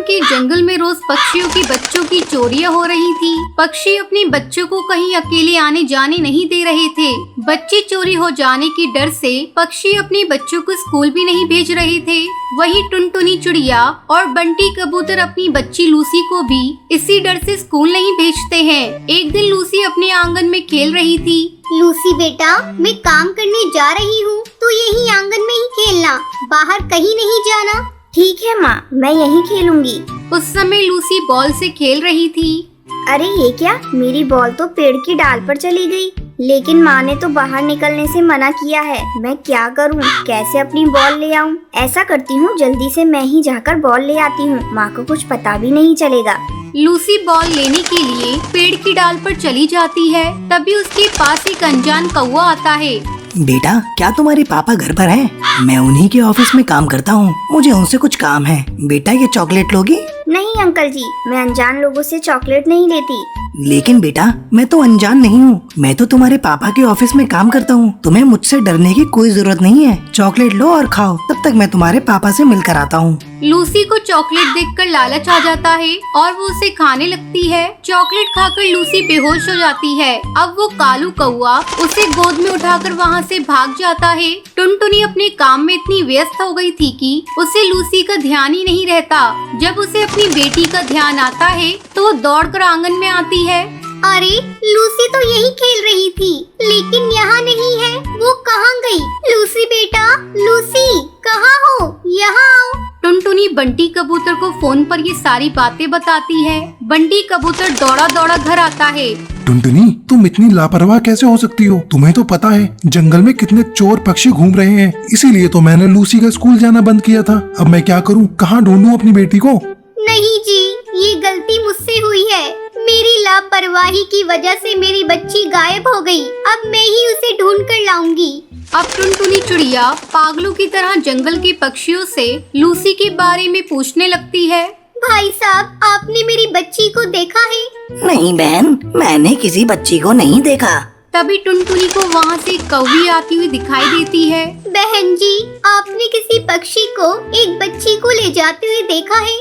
के जंगल में रोज पक्षियों के बच्चों की चोरियां हो रही थी। पक्षी अपने बच्चों को कहीं अकेले आने जाने नहीं दे रहे थे। बच्चे चोरी हो जाने के डर से पक्षी अपने बच्चों को स्कूल भी नहीं भेज रहे थे। वही टुनटुनी चिड़िया और बंटी कबूतर अपनी बच्ची लूसी को भी इसी डर से स्कूल नहीं भेजते हैं। एक दिन लूसी अपने आंगन में खेल रही थी। लूसी बेटा, मैं काम करने जा रही हूँ, तो यही आंगन में ही खेलना, बाहर कहीं नहीं जाना। ठीक है माँ, मैं यहीं खेलूंगी। उस समय लूसी बॉल से खेल रही थी। अरे ये क्या, मेरी बॉल तो पेड़ की डाल पर चली गई। लेकिन माँ ने तो बाहर निकलने से मना किया है। मैं क्या करूँ, कैसे अपनी बॉल ले आऊँ? ऐसा करती हूँ, जल्दी से मैं ही जाकर बॉल ले आती हूँ, माँ को कुछ पता भी नहीं चलेगा। लूसी बॉल लेने के लिए पेड़ की डाल पर चली जाती है। तभी उसके पास एक अनजान कौवा आता है। बेटा, क्या तुम्हारे पापा घर पर हैं? मैं उन्हीं के ऑफिस में काम करता हूँ, मुझे उनसे कुछ काम है। बेटा, ये चॉकलेट लोगी? नहीं अंकल जी, मैं अनजान लोगों से चॉकलेट नहीं लेती। लेकिन बेटा, मैं तो अनजान नहीं हूँ, मैं तो तुम्हारे पापा के ऑफिस में काम करता हूँ। तुम्हें मुझसे डरने की कोई जरूरत नहीं है। चॉकलेट लो और खाओ, तब तक मैं तुम्हारे पापा से मिलकर आता हूँ। लूसी को चॉकलेट देखकर लालच आ जाता है और वो उसे खाने लगती है। चॉकलेट खाकर लूसी बेहोश हो जाती है। अब वो कालू कौवा उसे गोद में उठाकर वहाँ से भाग जाता है। टुनटुनी अपने काम में इतनी व्यस्त हो गई थी कि उसे लूसी का ध्यान ही नहीं रहता। जब उसे अपनी बेटी का ध्यान आता है तो वो दौड़कर आंगन में आती है। अरे, लूसी तो यही खेल रही थी, लेकिन यहाँ नहीं है। वो कहाँ गई? लूसी बेटा, लूसी कहाँ हो? यहाँ आओ। टुनटुनी बंटी कबूतर को फोन पर ये सारी बातें बताती है। बंटी कबूतर दौड़ा दौड़ा घर आता है। टुनटुनी, तुम इतनी लापरवाह कैसे हो सकती हो? तुम्हें तो पता है जंगल में कितने चोर पक्षी घूम रहे हैं, इसीलिए तो मैंने लूसी का स्कूल जाना बंद किया था। अब मैं क्या करूँ, कहाँ ढूंढूं अपनी बेटी को? नहीं जी, ये गलती मुझसे हुई है। मेरी लापरवाही की वजह से मेरी बच्ची गायब हो गई। अब मैं ही उसे ढूंढ कर लाऊंगी। अब टुनटुनी चिड़िया पागलों की तरह जंगल के पक्षियों से लूसी के बारे में पूछने लगती है। भाई साहब, आपने मेरी बच्ची को देखा है? नहीं बहन, मैंने किसी बच्ची को नहीं देखा। तभी टुनटुनी को वहाँ से एक कौवी आती हुई दिखाई देती है। बहन जी, आपने किसी पक्षी को एक बच्ची को ले जाते हुए देखा है?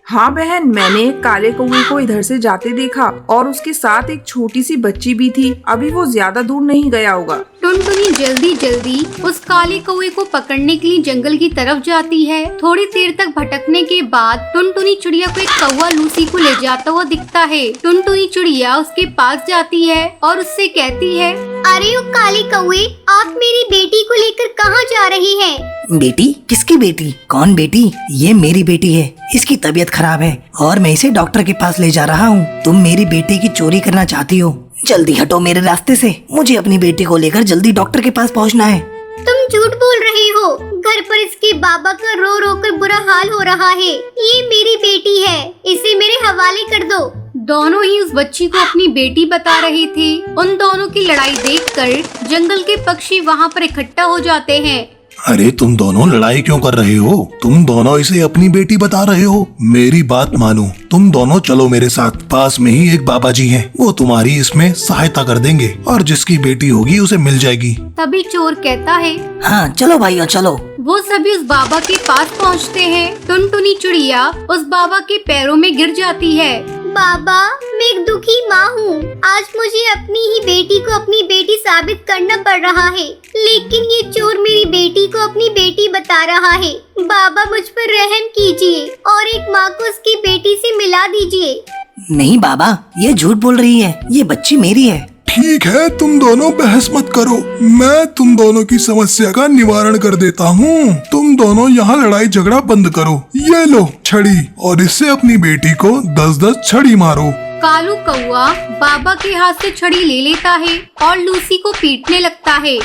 हाँ बहन, मैंने एक काले कौवे को इधर से जाते देखा और उसके साथ एक छोटी सी बच्ची भी थी। अभी वो ज्यादा दूर नहीं गया होगा। टुनटुनी जल्दी जल्दी उस काले कौवे को पकड़ने के लिए जंगल की तरफ जाती है। थोड़ी देर तक भटकने के बाद टुनटुनी चिड़िया को एक कौवा लूसी को ले जाता हुआ दिखता है। टुनटुनी चिड़िया उसके पास जाती है और उससे कहती है, अरे ओ काले कौवे, आप मेरी बेटी को लेकर कहाँ जा रहे हैं? बेटी? किसकी बेटी? कौन बेटी? ये मेरी बेटी है। इसकी तबीयत खराब है और मैं इसे डॉक्टर के पास ले जा रहा हूँ। तुम मेरी बेटी की चोरी करना चाहती हो? जल्दी हटो मेरे रास्ते से। मुझे अपनी बेटी को लेकर जल्दी डॉक्टर के पास पहुँचना है। तुम झूठ बोल रहे हो। घर पर इसके बाबा का रो रो कर बुरा हाल हो रहा है। ये मेरी बेटी है, इसे मेरे हवाले कर दो। दोनों ही उस बच्ची को अपनी बेटी बता रहे थे। उन दोनों की लड़ाई देखकर जंगल के पक्षी वहाँ पर इकट्ठा हो जाते हैं। अरे तुम दोनों लड़ाई क्यों कर रहे हो? तुम दोनों इसे अपनी बेटी बता रहे हो? मेरी बात मानो, तुम दोनों चलो मेरे साथ। पास में ही एक बाबा जी हैं, वो तुम्हारी इसमें सहायता कर देंगे और जिसकी बेटी होगी उसे मिल जाएगी। तभी चोर कहता है, हाँ चलो भाइयों चलो। वो सभी उस बाबा के पास पहुँचते हैं। टुनटुनी चिड़िया उस बाबा के पैरों में गिर जाती है। बाबा, मैं एक दुखी माँ हूँ। आज मुझे अपनी ही बेटी को अपनी बेटी साबित करना पड़ रहा है, लेकिन ये चोर मेरी बेटी को अपनी बेटी बता रहा है। बाबा, मुझ पर रहम कीजिए और एक माँ को उसकी बेटी से मिला दीजिए। नहीं बाबा, ये झूठ बोल रही है, ये बच्ची मेरी है। ठीक है, तुम दोनों बहस मत करो, मैं तुम दोनों की समस्या का निवारण कर देता हूँ। तुम दोनों यहाँ लड़ाई झगड़ा बंद करो। ये लो छड़ी और इससे अपनी बेटी को 10-10 छड़ी मारो। कालू कौवा बाबा के हाथ से छड़ी ले लेता है और लूसी को पीटने लगता है।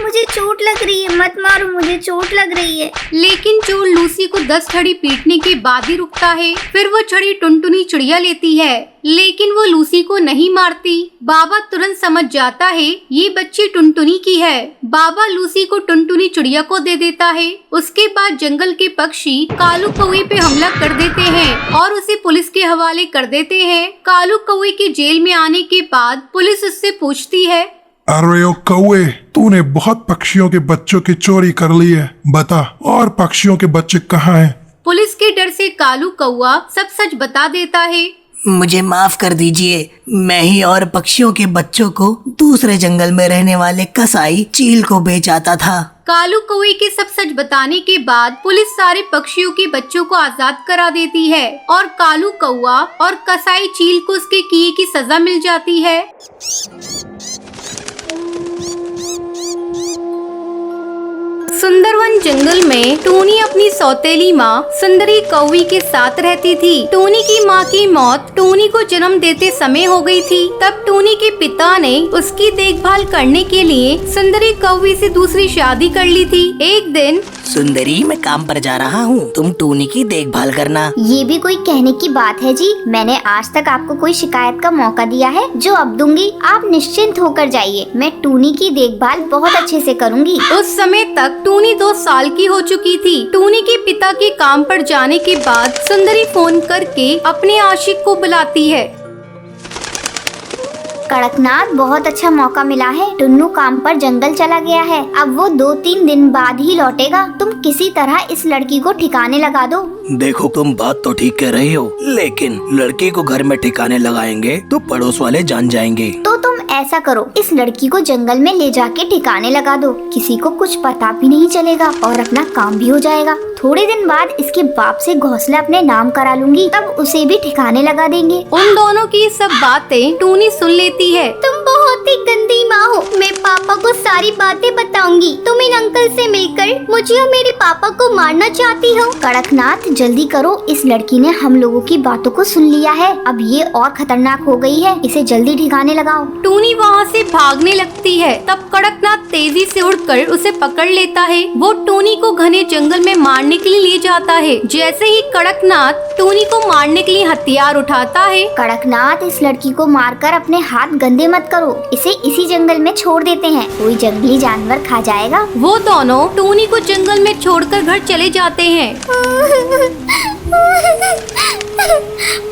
मुझे चोट लग रही है, मत मारो, मुझे चोट लग रही है। लेकिन चोर लूसी को 10 छड़ी पीटने के बाद ही रुकता है। फिर वो छड़ी टुनटुनी चिड़िया लेती है, लेकिन वो लूसी को नहीं मारती। बाबा तुरंत समझ जाता है ये बच्ची टुनटुनी की है। बाबा लूसी को टुनटुनी चिड़िया को दे देता है। उसके बाद जंगल के पक्षी कालू कौवे पे हमला कर देते हैं और उसे पुलिस के हवाले कर देते हैं। कालू कौवे के जेल में आने के बाद पुलिस उससे पूछती है, अरे ओ कौवे, तूने बहुत पक्षियों के बच्चों की चोरी कर ली है। बता, और पक्षियों के बच्चे कहाँ हैं? पुलिस के डर से कालू कौआ सब सच बता देता है। मुझे माफ कर दीजिए, मैं ही और पक्षियों के बच्चों को दूसरे जंगल में रहने वाले कसाई चील को बेचाता था। कालू कौवे के सब सच बताने के बाद पुलिस सारे पक्षियों के बच्चों को आजाद करा देती है और कालू कौवा और कसाई चील को उसके किए की सजा मिल जाती है। सुंदरवन जंगल में टूनी अपनी सौतेली माँ सुंदरी कौवी के साथ रहती थी। टूनी की माँ की मौत टूनी को जन्म देते समय हो गई थी। तब टूनी के पिता ने उसकी देखभाल करने के लिए सुंदरी कौवी से दूसरी शादी कर ली थी। एक दिन, सुंदरी, मैं काम पर जा रहा हूँ, तुम टूनी की देखभाल करना। ये भी कोई कहने की बात है जी। मैंने आज तक आपको कोई शिकायत का मौका दिया है जो अब दूंगी। आप निश्चिंत होकर जाइए, मैं टूनी की देखभाल बहुत अच्छे से करूँगी। उस समय तक टूनी 2 साल की हो चुकी थी। टूनी के पिता के काम पर जाने के बाद सुंदरी फोन करके अपने आशिक को बुलाती है। कड़कनाथ, बहुत अच्छा मौका मिला है। टुन्नू काम पर जंगल चला गया है, अब वो 2-3 दिन बाद ही लौटेगा। तुम किसी तरह इस लड़की को ठिकाने लगा दो। देखो, तुम बात तो ठीक कह रही हो, लेकिन लड़की को घर में ठिकाने लगाएंगे तो पड़ोस वाले जान जाएंगे। तो तुम ऐसा करो, इस लड़की को जंगल में ले जाके ठिकाने लगा दो। किसी को कुछ पता भी नहीं चलेगा और अपना काम भी हो जाएगा। थोड़े दिन बाद इसके बाप से घोंसला अपने नाम करा लूंगी, तब उसे भी ठिकाने लगा देंगे। उन दोनों की सब बातें टूनी सुन लेती है। तुम बहुत ही गंदी माँ हो। मैं पापा को सारी बातें बताऊंगी। तुम इन अंकल से मिलकर मुझे और मेरे पापा को मारना चाहती हो। कड़कनाथ, जल्दी करो, इस लड़की ने हम लोगों की बातों को सुन लिया है। अब ये और खतरनाक हो गई है, इसे जल्दी ठिकाने लगाओ। टूनी वहाँ से भागने लगती है। तब कड़कनाथ तेजी से उड़कर उसे पकड़ लेता है। वो टूनी को घने जंगल में मारने के लिए ले जाता है। जैसे ही कड़कनाथ टूनी को मारने के लिए हथियार उठाता है, कड़कनाथ, इस लड़की को मारकर अपने हाथ गंदे मत करो। इसे इसी जंगल में छोड़ देते हैं, कोई जंगली जानवर खा जाएगा। वो दोनों टूनी को जंगल में छोड़कर घर चले जाते हैं।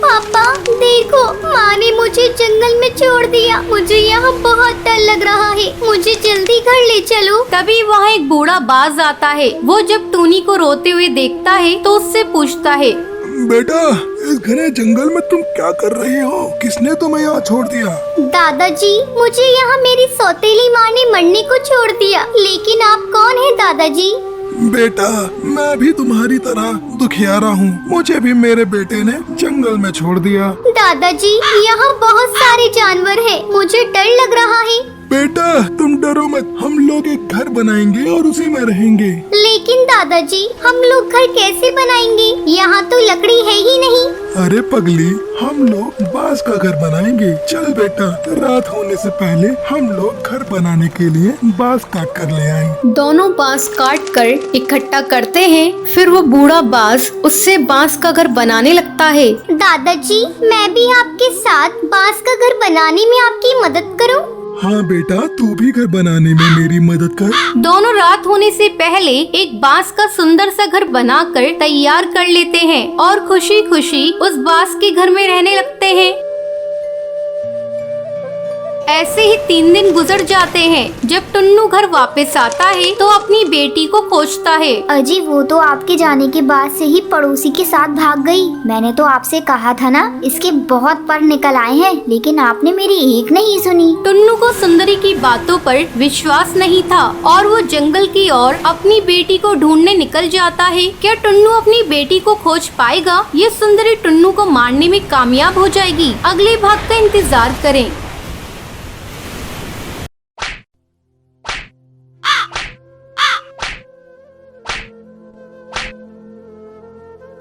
पापा देखो, माँ ने मुझे जंगल में छोड़ दिया। मुझे यहाँ बहुत डर लग रहा है। मुझे जल्दी घर ले चलो। तभी वहाँ एक बूढ़ा बाज आता है। वो जब टूनी को रोते हुए देखता है तो उससे पूछता है, बेटा, इस घने जंगल में तुम क्या कर रही हो? किसने तुम्हें यहाँ छोड़ दिया? दादाजी, मुझे यहाँ मेरी सौतेली माँ ने मरने को छोड़ दिया। लेकिन आप कौन है दादाजी? बेटा, मैं भी तुम्हारी तरह दुखियारा हूँ। मुझे भी मेरे बेटे ने जंगल में छोड़ दिया। दादाजी, यहाँ बहुत सारे जानवर हैं। मुझे डर लग रहा है। बेटा, तुम डरो मत, हम लोग एक घर बनाएंगे और उसी में रहेंगे। लेकिन दादाजी, हम लोग घर कैसे बनाएंगे? यहाँ तो लकड़ी है ही नहीं। अरे पगली, हम लोग बांस का घर बनाएंगे। चल बेटा, रात होने से पहले हम लोग घर बनाने के लिए बांस काट कर ले आए। दोनों बांस काट कर इकट्ठा करते हैं। फिर वो बूढ़ा बाज उससे बांस का घर बनाने लगता है। दादाजी, मैं भी आपके साथ बांस का घर बनाने में आपकी मदद करूं? हाँ बेटा, तू भी घर बनाने में मेरी मदद कर। दोनों रात होने से पहले एक बांस का सुंदर सा घर बनाकर तैयार कर लेते हैं और खुशी खुशी उस बांस के घर में रहने लगते हैं। ऐसे ही 3 दिन गुजर जाते हैं। जब टुन्नू घर वापस आता है तो अपनी बेटी को खोजता है। अजी, वो तो आपके जाने के बाद से ही पड़ोसी के साथ भाग गई। मैंने तो आपसे कहा था ना, इसके बहुत पर निकल आए हैं, लेकिन आपने मेरी एक नहीं सुनी। टुन्नू को सुंदरी की बातों पर विश्वास नहीं था और वो जंगल की ओर अपनी बेटी को ढूंढने निकल जाता है। क्या टुन्नू अपनी बेटी को खोज पाएगा? ये सुंदरी टुन्नू को मारने में कामयाब हो जाएगी? अगले भाग का इंतजार करें।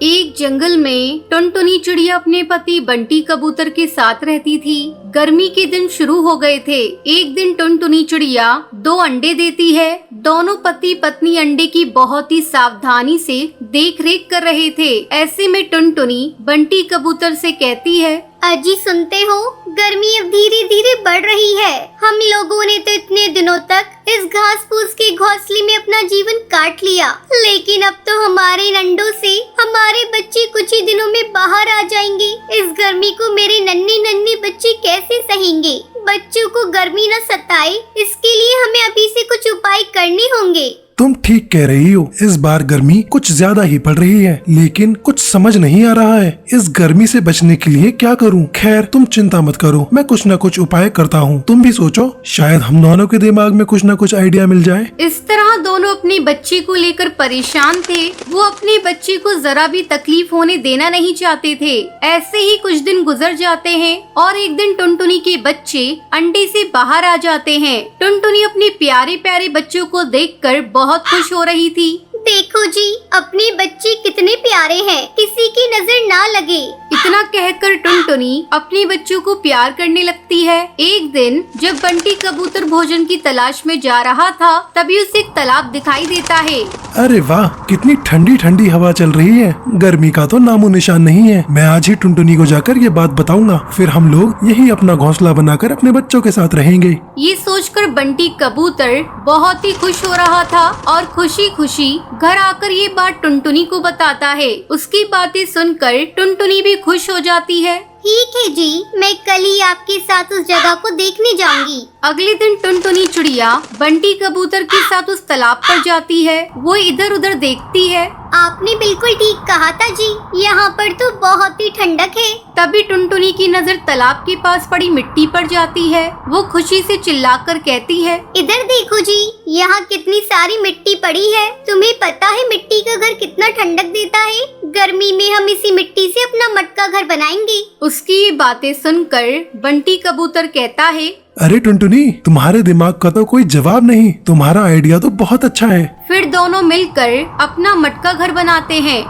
एक जंगल में टुनटुनी चिड़िया अपने पति बंटी कबूतर के साथ रहती थी। गर्मी के दिन शुरू हो गए थे। एक दिन टुनटुनी चिड़िया 2 अंडे देती है। दोनों पति पत्नी अंडे की बहुत ही सावधानी से देख रेख कर रहे थे। ऐसे में टुनटुनी बंटी कबूतर से कहती है, अजी सुनते हो, गर्मी अब धीरे धीरे बढ़ रही है। हम लोगों ने तो इतने दिनों तक इस घास फूस के घोंसले में अपना जीवन काट लिया, लेकिन अब तो हमारे इन अंडों से हमारे बच्चे कुछ ही दिनों में बाहर आ जाएंगे। इस गर्मी को मेरे नन्हे नन्हे बच्चे कैसे सहेंगे? बच्चों को गर्मी न सताए, इसके लिए हमें अभी से कुछ उपाय करने होंगे। तुम ठीक कह रही हो, इस बार गर्मी कुछ ज्यादा ही पड़ रही है, लेकिन कुछ समझ नहीं आ रहा है इस गर्मी से बचने के लिए क्या करूं। खैर तुम चिंता मत करो, मैं कुछ न कुछ उपाय करता हूं। तुम भी सोचो, शायद हम दोनों के दिमाग में कुछ न कुछ आइडिया मिल जाए। इस तरह दोनों अपने बच्चे को लेकर परेशान थे। वो अपने बच्चे को जरा भी तकलीफ होने देना नहीं चाहते थे। ऐसे ही कुछ दिन गुजर जाते हैं और एक दिन टुनटुनी के बच्चे अंडे से बाहर आ जाते हैं। टुनटुनी अपने प्यारे प्यारे बच्चों को देखकर बहुत खुश हो रही थी। देखो जी, अपने बच्चे कितने प्यारे हैं, किसी की नजर ना लगे। इतना कहकर टुनटुनी अपने बच्चों को प्यार करने लगती है। एक दिन जब बंटी कबूतर भोजन की तलाश में जा रहा था, तभी उसे एक तालाब दिखाई देता है। अरे वाह, कितनी ठंडी ठंडी हवा चल रही है, गर्मी का तो नामो निशान नहीं है। मैं आज ही टुनटुनी को जाकर ये बात बताऊंगा, फिर हम लोग यही अपना घोंसला बनाकर अपने बच्चों के साथ रहेंगे। ये सोचकर बंटी कबूतर बहुत ही खुश हो रहा था और खुशी खुशी घर आकर ये बात टुनटुनी को बताता है। उसकी बातें सुनकर टुनटुनी भी खुश हो जाती है। ठीक है जी, मैं कल ही आपके साथ उस जगह को देखने जाऊंगी। अगले दिन टुनटुनी चिड़िया बंटी कबूतर के साथ उस तालाब पर जाती है। वो इधर उधर देखती है। आपने बिल्कुल ठीक कहा था जी, यहाँ पर तो बहुत ही ठंडक है। तभी टुनटुनी की नजर तालाब के पास पड़ी मिट्टी पर जाती है। वो खुशी से चिल्लाकर कहती है, इधर देखो जी, यहाँ कितनी सारी मिट्टी पड़ी है। तुम्हें पता है मिट्टी का घर कितना ठंडक देता है? गर्मी में हम इसी मिट्टी से अपना मटका घर बनाएंगे। उसकी ये बातें सुनकर बंटी कबूतर कहता है, अरे टुनटुनी, तुम्हारे दिमाग का तो कोई जवाब नहीं, तुम्हारा आइडिया तो बहुत अच्छा है। फिर दोनों मिलकर अपना मटका घर बनाते हैं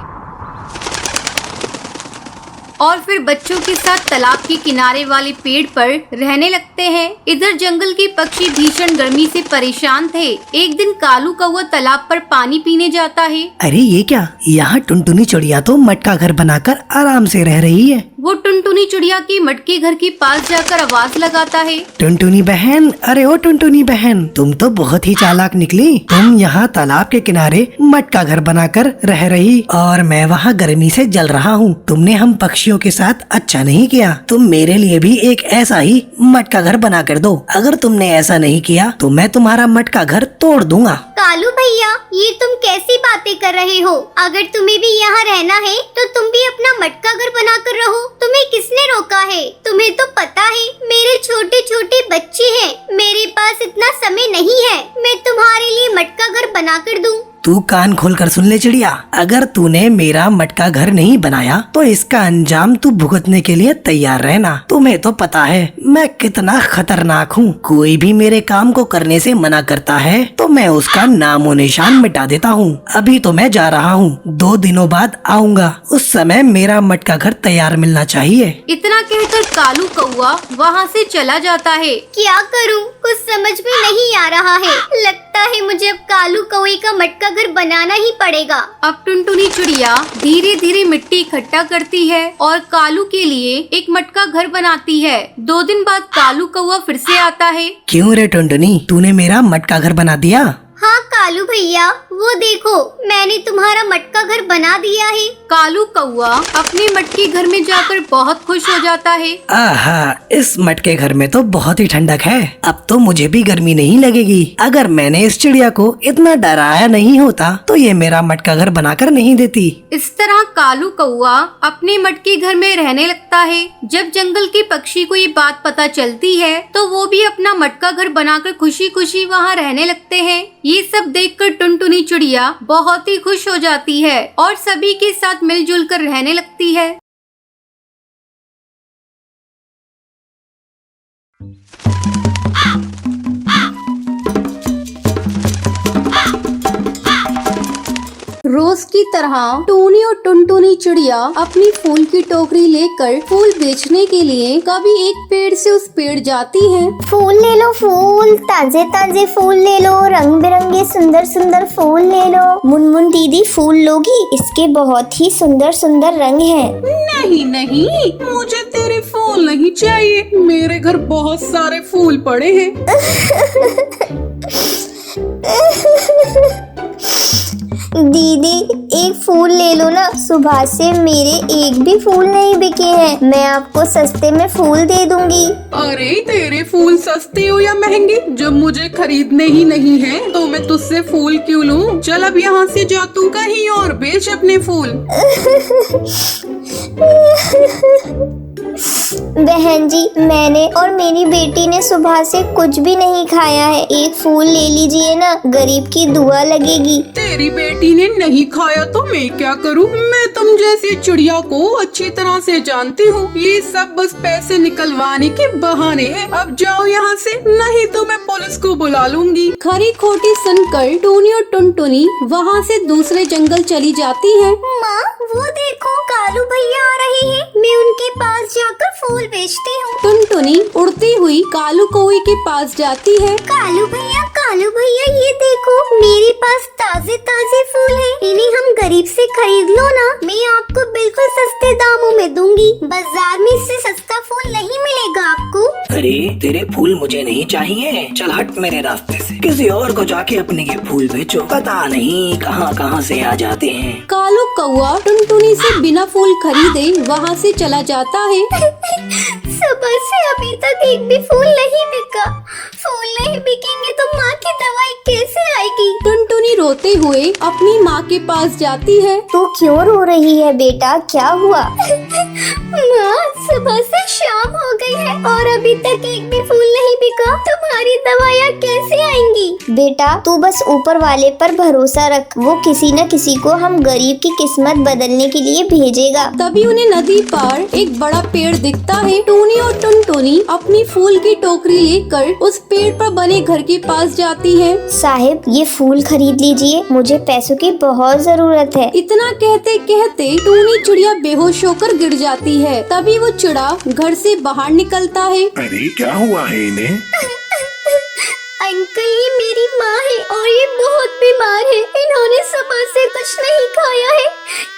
और फिर बच्चों के साथ तालाब के किनारे वाले पेड़ पर रहने लगते हैं। इधर जंगल के पक्षी भीषण गर्मी से परेशान थे। एक दिन कालू कौवा तालाब पर पानी पीने जाता है। अरे ये क्या, यहाँ टुनटुनी चिड़िया तो मटका घर बनाकर आराम से रह रही है। वो टुनटुनी चिड़िया के मटके घर के पास जाकर आवाज लगाता है, टुनटुनी बहन, अरे ओ टुनटुनी बहन, तुम तो बहुत ही चालाक निकली। तुम यहाँ तालाब के किनारे मटका घर बनाकर रह रही और मैं वहाँ गर्मी से जल रहा हूँ। तुमने हम पक्षियों के साथ अच्छा नहीं किया। तुम मेरे लिए भी एक ऐसा ही मटका घर बना कर दो। अगर तुमने ऐसा नहीं किया तो मैं तुम्हारा मटका घर तोड़ दूंगा। कालू भैया, ये तुम कैसी बातें कर रहे हो? अगर तुम्हें भी यहाँ रहना है तो तुम भी अपना मटका घर बना कर रहो। तुम्हें किसने रोका है? तुम्हें तो पता है मेरे छोटे छोटे बच्चे हैं, मेरे पास इतना समय नहीं है मैं तुम्हारे लिए मटका घर बना कर दूं। तू कान खोल कर सुन ले चिड़िया, अगर तूने मेरा मटका घर नहीं बनाया तो इसका अंजाम तू भुगतने के लिए तैयार रहना। तुम्हें तो पता है मैं कितना खतरनाक हूँ। कोई भी मेरे काम को करने से मना करता है तो मैं उसका नामो निशान मिटा देता हूँ। अभी तो मैं जा रहा हूँ, 2 दिनों बाद आऊँगा, उस समय मेरा मटका घर तैयार मिलना चाहिए। इतना कहकर कालू कौवा वहाँ से चला जाता है। क्या करूं? कुछ समझ में नहीं आ रहा है। लगता है मुझे अब कालू कौवे का मटका घर बनाना ही पड़ेगा। अब टुनटुनी चिड़िया धीरे धीरे मिट्टी इकट्ठा करती है और कालू के लिए एक मटका घर बनाती है। 2 दिन बाद कालू कौवा फिर से आता है। क्यों रे टुनटुनी, तूने मेरा मटका घर बना दिया? हाँ कालू भैया, वो देखो मैंने तुम्हारा मटका घर बना दिया है। कालू कौवा अपने मटके घर में जाकर बहुत खुश हो जाता है। आहा, इस मटके घर में तो बहुत ही ठंडक है। अब तो मुझे भी गर्मी नहीं लगेगी। अगर मैंने इस चिड़िया को इतना डराया नहीं होता तो ये मेरा मटका घर बनाकर नहीं देती। इस तरह कालू कौवा अपने मटके घर में रहने लगता है। जब जंगल के पक्षी को ये बात पता चलती है तो वो भी अपना मटका घर बनाकर खुशी खुशी वहाँ रहने लगते हैं। ये सब देखकर टुनटुनी चिड़िया बहुत ही खुश हो जाती है और सभी के साथ मिलजुल कर रहने लगती है। रोज की तरह टूनी और टुनटुनी चिड़िया अपनी फूल की टोकरी लेकर फूल बेचने के लिए कभी एक पेड़ से उस पेड़ जाती हैं। फूल ले लो, फूल ताजे ताजे फूल ले लो, रंग बिरंगे सुंदर सुंदर फूल ले लो। मुनमुन दीदी फूल लोगी? इसके बहुत ही सुंदर सुंदर रंग हैं। नहीं नहीं, मुझे तेरे फूल नहीं चाहिए, मेरे घर बहुत सारे फूल पड़े हैं। दीदी एक फूल ले लो ना, सुबह से मेरे एक भी फूल नहीं बिके हैं। मैं आपको सस्ते में फूल दे दूंगी। अरे तेरे फूल सस्ते हो या महंगे, जब मुझे खरीदने ही नहीं है तो मैं तुझसे फूल क्यों लूं? चल अब यहाँ से जा, तू कहीं और बेच अपने फूल। बहन जी, मैंने और मेरी बेटी ने सुबह से कुछ भी नहीं खाया है। एक फूल ले लीजिए ना, गरीब की दुआ लगेगी। तेरी बेटी ने नहीं खाया तो मैं क्या करूं? मैं तुम जैसी चिड़िया को अच्छी तरह से जानती हूँ। ये सब बस पैसे निकलवाने के बहाने हैं। अब जाओ यहाँ से, नहीं तो मैं पुलिस को बुला लूंगी। खरी खोटी सुनकर टूनी और टुनटुनी वहाँ से दूसरे जंगल चली जाती हैं। माँ वो देखो कालू भैया आ रहे हैं, मैं उनके पास जाकर फूल बेचती हूँ। टुनटुनी उड़ती हुई कालू कौवे के पास जाती है। कालू भैया ये देखो मेरे पास ताजे ताजे फूल हैं। इन्हें हम गरीब से खरीद लो ना, मैं आपको बिल्कुल सस्ते दामों में दूंगी। बाजार में इससे सस्ता फूल नहीं मिलेगा आपको। अरे तेरे फूल मुझे नहीं चाहिए, चल हट मेरे रास्ते से। किसी और को जाके अपने के फूल बेचो, पता नहीं कहाँ कहाँ से आ जाते हैं। कालू कौवा टुनटुनी से बिना फूल खरीदे वहाँ से चला जाता है। सुबह से अभी तक एक भी फूल नहीं बिका। फूल नहीं बिकेंगे तो माँ की दवाई कैसे आएगी? टुनटुनी रोते हुए अपनी माँ के पास जाती है। तू क्यों रो रही है बेटा, क्या हुआ? माँ सुबह से शाम हो गई है और अभी तक एक भी फूल नहीं बिका। तुम्हारी दवाइयाँ कैसे आएंगी? बेटा तू बस ऊपर वाले पर भरोसा रख, वो किसी न किसी को हम गरीब की किस्मत बदलने के लिए भेजेगा। तभी उन्हें नदी पर एक बड़ा पेड़ दिखता है। टूनी और टुनटुनी अपनी फूल की टोकरी लेकर उस पेड़ पर बने घर के पास जाती है। साहिब ये फूल खरीद लीजिए, मुझे पैसों की बहुत जरूरत है। इतना कहते कहते टूनी चिड़िया बेहोश होकर गिर जाती है। तभी वो चिड़ा घर से बाहर निकलता है। अरे क्या हुआ है इन्हें? अंकल ये मेरी माँ है और ये बहुत बीमार है। इन्होंने सुबह से कुछ नहीं खाया है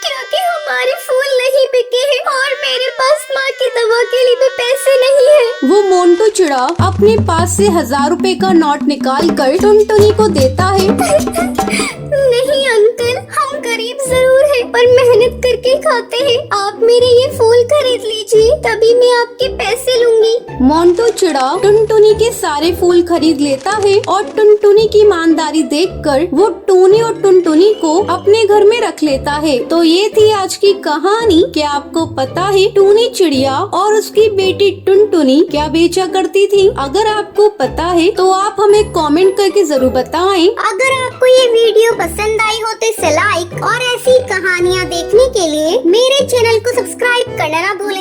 क्योंकि हमारे फूल नहीं बिके हैं और मेरे पास माँ की दवा के लिए भी पैसे नहीं है। वो मोंटू चिड़ा अपने पास से 1000 रुपए का नोट निकाल कर टुनटुनी को देता है। नहीं अंकल, हम गरीब जरूर हैं पर मेहनत करके खाते हैं। आप मेरे ये फूल खरीद लीजिए, तभी मैं आपके पैसे लूंगी। मोंटू चिड़ा टुनटुनी के सारे फूल खरीद लेता है और टुनटुनी की ईमानदारी देखकर वो टूनी और टुनटुनी को अपने घर में रख लेता है। तो ये थी आज की कहानी। क्या आपको पता है टूनी चिड़िया और उसकी बेटी टुनटुनी क्या बेचा करती थी? अगर आपको पता है तो आप हमें कमेंट करके जरूर बताएं। अगर आपको ये वीडियो पसंद आई हो तो इसे लाइक और ऐसी कहानियाँ देखने के लिए मेरे चैनल को सब्सक्राइब करना ना भूलें।